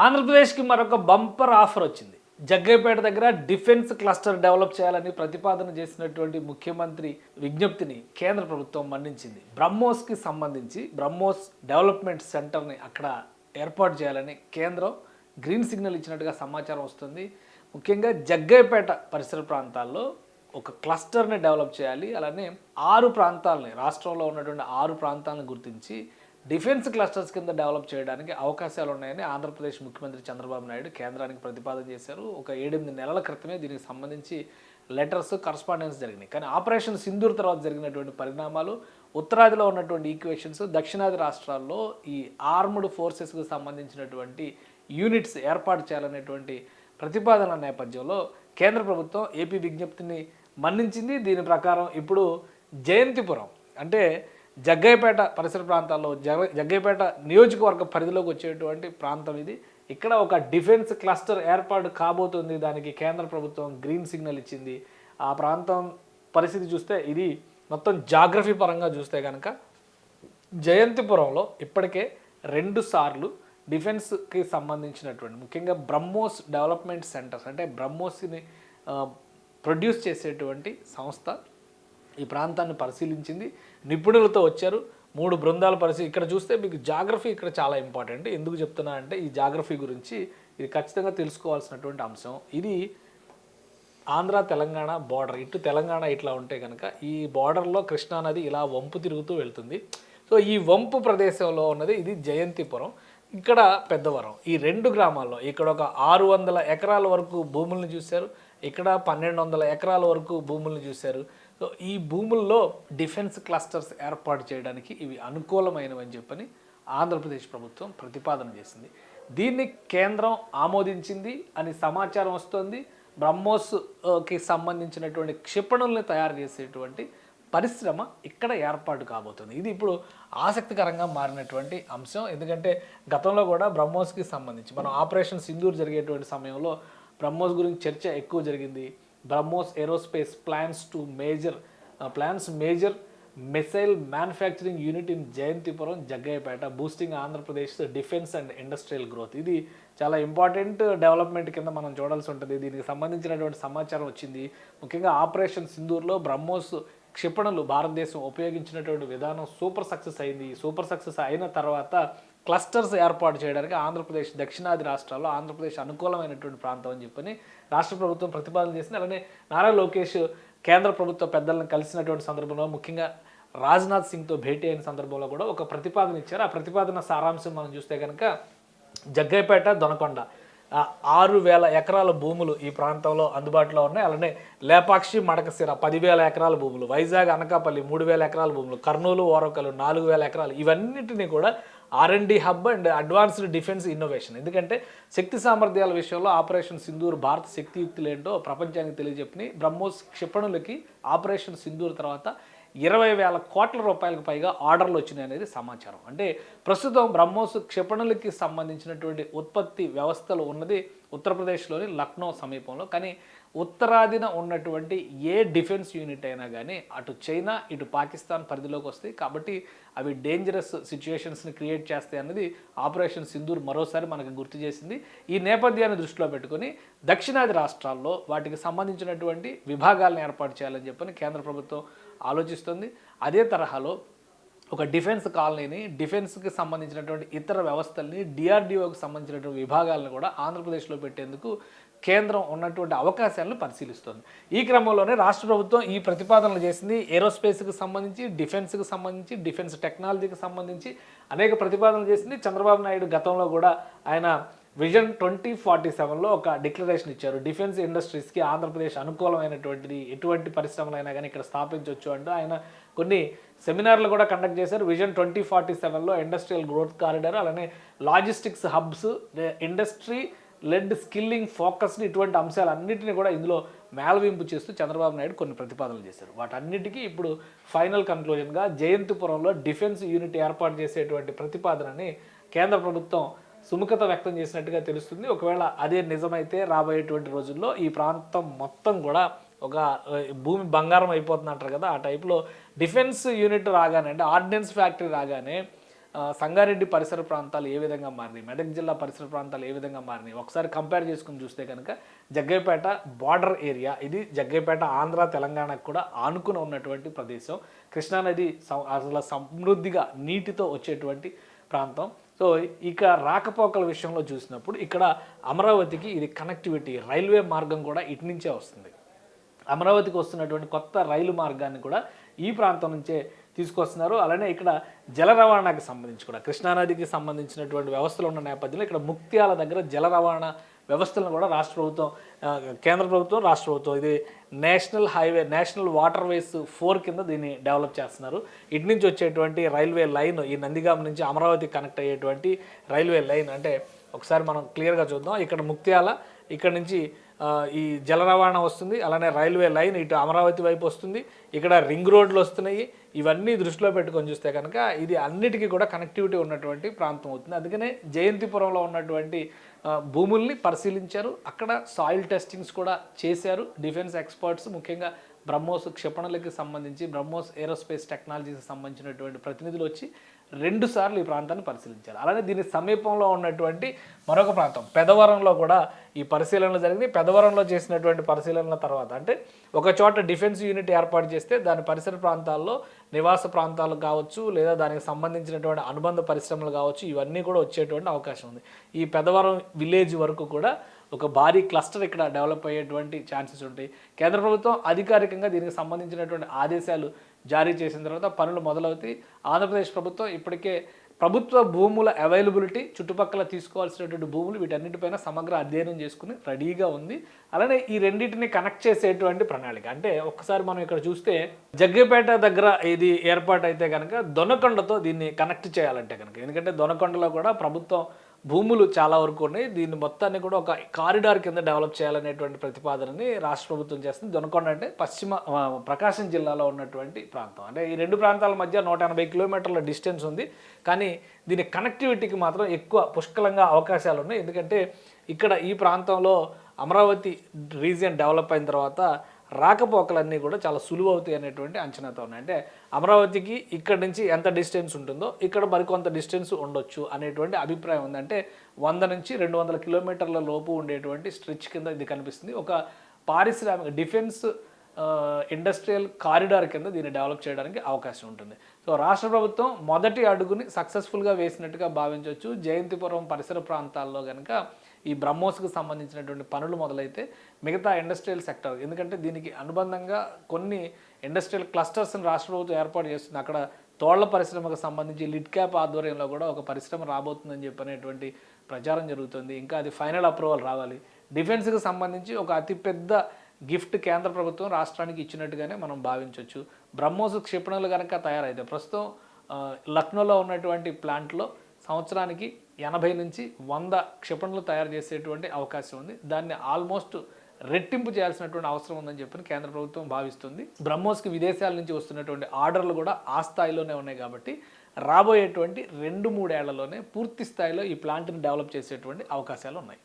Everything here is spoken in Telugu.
ఆంధ్రప్రదేశ్కి మరొక బంపర్ ఆఫర్ వచ్చింది. జగ్గయ్యపేట దగ్గర డిఫెన్స్ క్లస్టర్ డెవలప్ చేయాలని ప్రతిపాదన చేసినటువంటి ముఖ్యమంత్రి విజ్ఞప్తిని కేంద్ర ప్రభుత్వం మన్నించింది. బ్రహ్మోస్కి సంబంధించి బ్రహ్మోస్ డెవలప్మెంట్ సెంటర్ని అక్కడ ఏర్పాటు చేయాలని కేంద్రం గ్రీన్ సిగ్నల్ ఇచ్చినట్టుగా సమాచారం వస్తుంది. ముఖ్యంగా జగ్గయ్యపేట పరిసర ప్రాంతాల్లో ఒక క్లస్టర్ని డెవలప్ చేయాలి. అలానే 6 ప్రాంతాలని, రాష్ట్రంలో ఉన్నటువంటి 6 ప్రాంతాలను గుర్తించి డిఫెన్స్ క్లస్టర్స్ కింద డెవలప్ చేయడానికి అవకాశాలు ఉన్నాయని ఆంధ్రప్రదేశ్ ముఖ్యమంత్రి చంద్రబాబు నాయుడు కేంద్రానికి ప్రతిపాదన చేశారు. ఒక 7-8 నెలల క్రితమే దీనికి సంబంధించి లెటర్స్, కరస్పాండెన్స్ జరిగినాయి. కానీ ఆపరేషన్ సింధూర్ తర్వాత జరిగినటువంటి పరిణామాలు, ఉత్తరాదిలో ఉన్నటువంటి ఈక్వేషన్స్, దక్షిణాది రాష్ట్రాల్లో ఈ ఆర్మ్డ్ ఫోర్సెస్కి సంబంధించినటువంటి యూనిట్స్ ఏర్పాటు చేయాలనేటువంటి ప్రతిపాదనల నేపథ్యంలో కేంద్ర ప్రభుత్వం ఏపీ విజ్ఞప్తిని మన్నించింది. దీని ప్రకారం ఇప్పుడు జయంతిపురం అంటే జగ్గయ్యపేట పరిసర ప్రాంతాల్లో జగ్గయ్యపేట నియోజకవర్గ పరిధిలోకి వచ్చేటువంటి ప్రాంతం ఇది. ఇక్కడ ఒక డిఫెన్స్ క్లస్టర్ ఏర్పాటు కాబోతుంది. దానికి కేంద్ర ప్రభుత్వం గ్రీన్ సిగ్నల్ ఇచ్చింది. ఆ ప్రాంతం పరిస్థితి చూస్తే ఇది మొత్తం జాగ్రఫీ పరంగా చూస్తే కనుక జయంతిపురంలో ఇప్పటికే 2 సార్లు డిఫెన్స్కి సంబంధించినటువంటి ముఖ్యంగా బ్రహ్మోస్ డెవలప్మెంట్ సెంటర్స్ అంటే బ్రహ్మోస్ని ప్రొడ్యూస్ చేసేటువంటి సంస్థ ఈ ప్రాంతాన్ని పరిశీలించింది. నిపుణులతో వచ్చారు. 3 బృందాలు ఇక్కడ చూస్తే మీకు జాగ్రఫీ ఇక్కడ చాలా ఇంపార్టెంట్. ఎందుకు చెప్తున్నా అంటే ఈ జాగ్రఫీ గురించి ఇది ఖచ్చితంగా తెలుసుకోవాల్సినటువంటి అంశం. ఇది ఆంధ్ర తెలంగాణ బార్డర్. ఇటు తెలంగాణ ఇట్లా ఉంటే కనుక ఈ బార్డర్లో కృష్ణానది ఇలా వంపు తిరుగుతూ వెళ్తుంది. సో ఈ వంపు ప్రదేశంలో ఉన్నది ఇది జయంతిపురం, ఇక్కడ పెద్దవరం. ఈ 2 గ్రామాల్లో ఇక్కడ ఒక 600 ఎకరాల వరకు భూములను చూశారు. ఇక్కడ 1200 ఎకరాల వరకు భూములను చూశారు. సో ఈ భూముల్లో డిఫెన్స్ క్లస్టర్స్ ఏర్పాటు చేయడానికి ఇవి అనుకూలమైనవని చెప్పని ఆంధ్రప్రదేశ్ ప్రభుత్వం ప్రతిపాదన చేసింది. దీన్ని కేంద్రం ఆమోదించింది అని సమాచారం వస్తుంది. బ్రహ్మోస్కి సంబంధించినటువంటి క్షిపణుల్ని తయారు చేసేటువంటి పరిశ్రమ ఇక్కడ ఏర్పాటు కాబోతుంది. ఇది ఇప్పుడు ఆసక్తికరంగా మారినటువంటి అంశం. ఎందుకంటే గతంలో కూడా బ్రహ్మోస్కి సంబంధించి మనం ఆపరేషన్ సింధూర్ జరిగేటువంటి సమయంలో బ్రహ్మోస్ గురించి చర్చ ఎక్కువ జరిగింది. BrahMos aerospace plans major missile manufacturing unit in Jayanthipuram, Jaggayyapeta, boosting Andhra Pradesh defence and industrial growth. ఇది చాలా ఇంపార్టెంట్ డెవలప్మెంట్ కింద మనం చూడాల్సి ఉంటుంది. దీనికి సంబంధించినటువంటి సమాచారం వచ్చింది. ముఖ్యంగా ఆపరేషన్ సింధూర్లో బ్రహ్మోస్ క్షిపణులు భారతదేశం ఉపయోగించినటువంటి విధానం సూపర్ సక్సెస్ అయింది. సూపర్ సక్సెస్ అయిన తర్వాత క్లస్టర్స్ ఏర్పాటు చేయడానికి ఆంధ్రప్రదేశ్, దక్షిణాది రాష్ట్రాల్లో ఆంధ్రప్రదేశ్ అనుకూలమైనటువంటి ప్రాంతం అని చెప్పని రాష్ట్ర ప్రభుత్వం ప్రతిపాదన చేసింది. అలానే నారా లోకేష్ కేంద్ర ప్రభుత్వ పెద్దలను కలిసినటువంటి సందర్భంలో, ముఖ్యంగా రాజ్నాథ్ సింగ్తో భేటీ అయిన సందర్భంలో కూడా ఒక ప్రతిపాదన ఇచ్చారు. ఆ ప్రతిపాదన సారాంశం మనం చూస్తే కనుక జగ్గయ్యపేట, దొనకొండ 6000 ఎకరాల భూములు ఈ ప్రాంతంలో అందుబాటులో ఉన్నాయి. అలానే లేపాక్షి, మడకశిర 10,000 ఎకరాల భూములు, వైజాగ్, అనకాపల్లి 3,000 ఎకరాల భూములు, కర్నూలు, ఓరకలు 4,000 ఎకరాలు, ఇవన్నిటినీ కూడా R&D hub and advanced defence innovation. ఎందుకంటే శక్తి సామర్థ్యాల విషయంలో ఆపరేషన్ సింధూర్ భారత శక్తియుక్తులు ఏంటో ప్రపంచానికి తెలియజెప్పి బ్రహ్మోస్ క్షిపణులకి ఆపరేషన్ సింధూర్ తర్వాత 20,000 కోట్ల రూపాయలకు పైగా ఆర్డర్లు వచ్చినాయి అనేది సమాచారం. అంటే ప్రస్తుతం బ్రహ్మోస్ క్షిపణులకి సంబంధించినటువంటి ఉత్పత్తి వ్యవస్థలు ఉన్నది ఉత్తరప్రదేశ్లోని లక్నో సమీపంలో. కానీ ఉత్తరాదిన ఉన్నటువంటి ఏ డిఫెన్స్ యూనిట్ అయినా కానీ అటు చైనా, ఇటు పాకిస్తాన్ పరిధిలోకి వస్తాయి. కాబట్టి అవి డేంజరస్ సిచ్యుయేషన్స్ని క్రియేట్ చేస్తాయి అన్నది ఆపరేషన్ సింధూర్ మరోసారి మనకు గుర్తు చేసింది. ఈ నేపథ్యాన్ని దృష్టిలో పెట్టుకుని దక్షిణాది రాష్ట్రాల్లో వాటికి సంబంధించినటువంటి విభాగాలను ఏర్పాటు చేయాలని చెప్పని కేంద్ర ప్రభుత్వం ఆలోచిస్తుంది. అదే తరహాలో ఒక డిఫెన్స్ కాలనీని, డిఫెన్స్కి సంబంధించినటువంటి ఇతర వ్యవస్థల్ని, DRDOకి సంబంధించినటువంటి విభాగాలను కూడా ఆంధ్రప్రదేశ్లో పెట్టేందుకు కేంద్రం ఉన్నటువంటి అవకాశాలను పరిశీలిస్తుంది. ఈ క్రమంలోనే రాష్ట్ర ప్రభుత్వం ఈ ప్రతిపాదనలు చేసింది. ఏరోస్పేస్కి సంబంధించి, డిఫెన్స్కి సంబంధించి, డిఫెన్స్ టెక్నాలజీకి సంబంధించి అనేక ప్రతిపాదనలు చేసింది. చంద్రబాబు నాయుడు గతంలో కూడా ఆయన విజన్ 2047లో ఒక డిక్లరేషన్ ఇచ్చారు. డిఫెన్స్ ఇండస్ట్రీస్కి ఆంధ్రప్రదేశ్ అనుకూలమైనటువంటిది, ఎటువంటి పరిశ్రమలైనా కానీ ఇక్కడ స్థాపించవచ్చు అంటూ ఆయన కొన్ని సెమినార్లు కూడా కండక్ట్ చేశారు. విజన్ 2047లో ఇండస్ట్రియల్ గ్రోత్ కారిడార్, అలానే logistics hubs, industry led skilling ఫోకస్ని, ఇటువంటి అంశాలన్నింటినీ కూడా ఇందులో మేళవింపు చేస్తూ చంద్రబాబు నాయుడు కొన్ని ప్రతిపాదనలు చేశారు. వాటన్నిటికీ ఇప్పుడు ఫైనల్ కన్క్లూజన్గా జయంతిపురంలో డిఫెన్స్ యూనిట్ ఏర్పాటు చేసేటువంటి ప్రతిపాదనని కేంద్ర ప్రభుత్వం సుముఖత వ్యక్తం చేసినట్టుగా తెలుస్తుంది. ఒకవేళ అదే నిజమైతే రాబోయేటువంటి రోజుల్లో ఈ ప్రాంతం మొత్తం కూడా ఒక భూమి బంగారం అయిపోతుంది అంటారు కదా, ఆ టైప్లో డిఫెన్స్ యూనిట్ రాగానే, అంటే ఆర్డినెన్స్ ఫ్యాక్టరీ రాగానే సంగారెడ్డి పరిసర ప్రాంతాలు ఏ విధంగా మారినాయి, మెదక్ జిల్లా పరిసర ప్రాంతాలు ఏ విధంగా మారినాయి ఒకసారి కంపేర్ చేసుకుని చూస్తే కనుక జగ్గయ్యపేట బార్డర్ ఏరియా, ఇది జగ్గయ్యపేట ఆంధ్ర తెలంగాణకు కూడా ఆనుకుని ఉన్నటువంటి ప్రదేశం. కృష్ణానది అసలు సమృద్ధిగా నీటితో వచ్చేటువంటి ప్రాంతం. సో ఇక రాకపోకల విషయంలో చూసినప్పుడు ఇక్కడ అమరావతికి ఇది కనెక్టివిటీ, రైల్వే మార్గం కూడా ఇటు నుంచే వస్తుంది. అమరావతికి వస్తున్నటువంటి కొత్త రైలు మార్గాన్ని కూడా ఈ ప్రాంతం నుంచే తీసుకొస్తున్నారు. అలానే ఇక్కడ జల రవాణాకి సంబంధించి కూడా కృష్ణానదికి సంబంధించినటువంటి వ్యవస్థలు ఉన్న నేపథ్యంలో ఇక్కడ ముక్త్యాల దగ్గర జల రవాణా వ్యవస్థలను కూడా రాష్ట్ర ప్రభుత్వం, కేంద్ర ప్రభుత్వం, రాష్ట్ర ప్రభుత్వం ఇది national highway, national water ways 4 కింద దీన్ని డెవలప్ చేస్తున్నారు. ఇటు నుంచి వచ్చేటువంటి రైల్వే లైన్, ఈ నందిగామ నుంచి అమరావతి కనెక్ట్ అయ్యేటువంటి రైల్వే లైన్ అంటే ఒకసారి మనం క్లియర్గా చూద్దాం. ఇక్కడ ముక్త్యాల, ఇక్కడ నుంచి ఈ జల రవాణా వస్తుంది, అలానే రైల్వే లైన్ ఇటు అమరావతి వైపు వస్తుంది, ఇక్కడ రింగ్ రోడ్లు వస్తున్నాయి. ఇవన్నీ దృష్టిలో పెట్టుకొని చూస్తే కనుక ఇది అన్నిటికీ కూడా కనెక్టివిటీ ఉన్నటువంటి ప్రాంతం అవుతుంది. అందుకనే జయంతిపురంలో ఉన్నటువంటి భూముల్ని పరిశీలించారు, అక్కడ సాయిల్ టెస్టింగ్స్ కూడా చేశారు డిఫెన్స్ ఎక్స్పర్ట్స్. ముఖ్యంగా బ్రహ్మోస్ క్షిపణులకి సంబంధించి, బ్రహ్మోస్ ఏరోస్పేస్ టెక్నాలజీకి సంబంధించినటువంటి ప్రతినిధులు వచ్చి 2 సార్లు ఈ ప్రాంతాన్ని పరిశీలించారు. అలానే దీని సమీపంలో ఉన్నటువంటి మరొక ప్రాంతం పెదవరంలో కూడా ఈ పరిశీలనలు జరిగింది. పెదవరంలో చేసినటువంటి పరిశీలనల తర్వాత అంటే ఒక చోట డిఫెన్స్ యూనిట్ ఏర్పాటు చేస్తే దాని పరిసర ప్రాంతాల్లో నివాస ప్రాంతాలు కావచ్చు, లేదా దానికి సంబంధించినటువంటి అనుబంధ పరిశ్రమలు కావచ్చు, ఇవన్నీ కూడా వచ్చేటువంటి అవకాశం ఉంది. ఈ పెదవరం విలేజ్ వరకు కూడా ఒక భారీ క్లస్టర్ ఇక్కడ డెవలప్ అయ్యేటువంటి ఛాన్సెస్ ఉంటాయి. కేంద్ర ప్రభుత్వం అధికారికంగా దీనికి సంబంధించినటువంటి ఆదేశాలు జారీ చేసిన తర్వాత పనులు మొదలవుతాయి. ఆంధ్రప్రదేశ్ ప్రభుత్వం ఇప్పటికే ప్రభుత్వ భూముల అవైలబిలిటీ, చుట్టుపక్కల తీసుకోవాల్సినటువంటి భూములు, వీటన్నిటిపైన సమగ్ర అధ్యయనం చేసుకుని రెడీగా ఉంది. అలానే ఈ రెండింటిని కనెక్ట్ చేసేటువంటి ప్రణాళిక అంటే ఒక్కసారి మనం ఇక్కడ చూస్తే జగ్గయ్యపేట దగ్గర ఇది ఏర్పాటు అయితే కనుక దొనకొండతో దీన్ని కనెక్ట్ చేయాలంటే కనుక, ఎందుకంటే దొనకొండలో కూడా ప్రభుత్వం భూములు చాలా వరకు ఉన్నాయి. దీన్ని మొత్తాన్ని కూడా ఒక కారిడార్ కింద డెవలప్ చేయాలనేటువంటి ప్రతిపాదనని రాష్ట్ర ప్రభుత్వం చేస్తుంది. దొనకొండ అంటే ప్రకాశం జిల్లాలో ఉన్నటువంటి ప్రాంతం. అంటే ఈ 2 ప్రాంతాల మధ్య 180 కిలోమీటర్ల డిస్టెన్స్ ఉంది. కానీ దీని కనెక్టివిటీకి మాత్రం ఎక్కువ పుష్కలంగా అవకాశాలు ఉన్నాయి. ఎందుకంటే ఇక్కడ ఈ ప్రాంతంలో అమరావతి రీజియన్ డెవలప్ అయిన తర్వాత రాకపోకలన్నీ కూడా చాలా సులువు అవుతాయి అనేటువంటి అంచనాతో ఉన్నాయి. అంటే అమరావతికి ఇక్కడ నుంచి ఎంత డిస్టెన్స్ ఉంటుందో ఇక్కడ మరికొంత డిస్టెన్స్ ఉండొచ్చు అనేటువంటి అభిప్రాయం ఉంది. అంటే 100 నుంచి 200 కిలోమీటర్ల లోపు ఉండేటువంటి స్ట్రెచ్ కింద ఇది కనిపిస్తుంది. ఒక పారిశ్రామిక డిఫెన్స్ ఇండస్ట్రియల్ కారిడార్ కింద దీన్ని డెవలప్ చేయడానికి అవకాశం ఉంటుంది. సో రాష్ట్ర ప్రభుత్వం మొదటి అడుగుని సక్సెస్ఫుల్గా వేసినట్టుగా భావించవచ్చు. జయంతిపురం పరిసర ప్రాంతాల్లో కనుక ఈ బ్రహ్మోస్కి సంబంధించినటువంటి పనులు మొదలైతే మిగతా ఇండస్ట్రియల్ సెక్టర్, ఎందుకంటే దీనికి అనుబంధంగా కొన్ని ఇండస్ట్రియల్ క్లస్టర్స్ని రాష్ట్ర ప్రభుత్వం ఏర్పాటు చేస్తుంది. అక్కడ తోళ్ల పరిశ్రమకు సంబంధించి లిడ్ క్యాప్ ఆధ్వర్యంలో కూడా ఒక పరిశ్రమ రాబోతుందని చెప్పనేటువంటి ప్రచారం జరుగుతుంది. ఇంకా అది ఫైనల్ అప్రూవల్ రావాలి. డిఫెన్స్కి సంబంధించి ఒక అతిపెద్ద గిఫ్ట్ కేంద్ర ప్రభుత్వం రాష్ట్రానికి ఇచ్చినట్టుగానే మనం భావించవచ్చు. బ్రహ్మోస్ క్షిపణులు కనుక తయారైతే ప్రస్తుతం లక్నోలో ఉన్నటువంటి ప్లాంట్లో సంవత్సరానికి 80 నుంచి 100 క్షిపణులు తయారు చేసేటువంటి అవకాశం ఉంది. దాన్ని ఆల్మోస్ట్ రెట్టింపు చేయాల్సినటువంటి అవసరం ఉందని చెప్పి కేంద్ర ప్రభుత్వం భావిస్తుంది. బ్రహ్మోస్కి విదేశాల నుంచి వస్తున్నటువంటి ఆర్డర్లు కూడా ఆ స్థాయిలోనే ఉన్నాయి కాబట్టి రాబోయేటువంటి 2-3 ఏళ్లలోనే పూర్తి స్థాయిలో ఈ ప్లాంట్ని డెవలప్ చేసేటువంటి అవకాశాలు ఉన్నాయి.